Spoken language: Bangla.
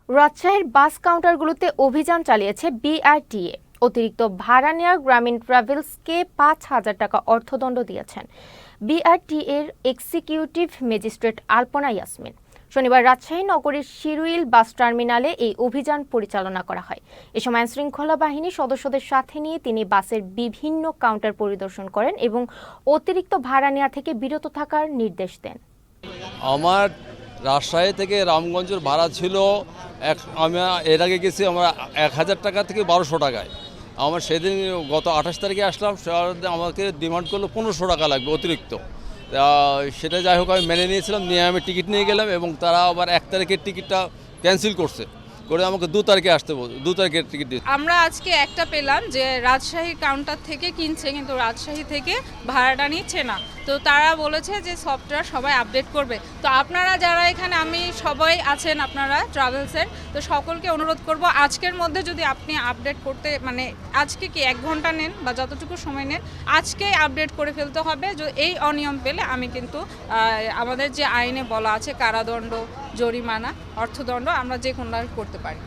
রাজশাহীর বাস কাউন্টারগুলোতে অভিযান চালিয়েছে বিআরটিএ। অতিরিক্ত ভাড়া নেওয়া গ্রামীণ ট্রাভেলসকে ৫,০০০ টাকা অর্থদণ্ড দিয়েছেন বিআরটিএর এক্সিকিউটিভ ম্যাজিস্ট্রেট আলপনা ইয়াসমিন। শনিবার রাজশাহী নগরীর শিরুইল বাস টার্মিনালে এই অভিযান পরিচালনা করা হয়। এ সময় আইনশৃঙ্খলা বাহিনীর সদস্যদের সাথে নিয়ে তিনি বাসের বিভিন্ন কাউন্টার পরিদর্শন করেন এবং অতিরিক্ত ভাড়া নেওয়া থেকে বিরত থাকার নির্দেশ দেন। আমার রাজশাহী থেকে রামগঞ্জের ভাড়া ছিল আমি এর আগে গেছি আমরা ১,০০০ টাকা থেকে ১,২০০ টাকায়। আমার সেদিন গত ২৮ তারিখে আসলাম, আমাকে ডিমান্ড করলো ১৫০০ টাকা লাগবে অতিরিক্ত। সেটা যাই হোক আমি মেনে নিয়েছিলাম, নিয়ে আমি টিকিট নিয়ে গেলাম এবং তারা আবার ১ তারিখের টিকিটটা ক্যান্সেল করে আমাকে ২ তারিখে আসতে বল, ২ তারিখের টিকিট দিতে। আমরা আজকে একটা পেলাম যে রাজশাহী কাউন্টার থেকে কিনছে কিন্তু রাজশাহী থেকে ভাড়াটা নিচ্ছে না। তো তারা বলেছে যে সফটওয়্যার সবাই আপডেট করবে। তো আপনারা যারা এখানে সবাই আছেন আপনারা ট্রাভেলসের, তো সকলকে অনুরোধ করব আজকের মধ্যে যদি আপনি আপডেট করতে আজকে কি ১ ঘন্টা নেন বা যতটুকু সময় নেন আজকে আপডেট করে ফেলতে হবে। এই অনিয়ম পেলে আমি কিন্তু আমাদের যে আইনে বলা আছে কারাদণ্ড, জরিমানা, অর্থদণ্ড আমরা যে কোনো করতে পারি।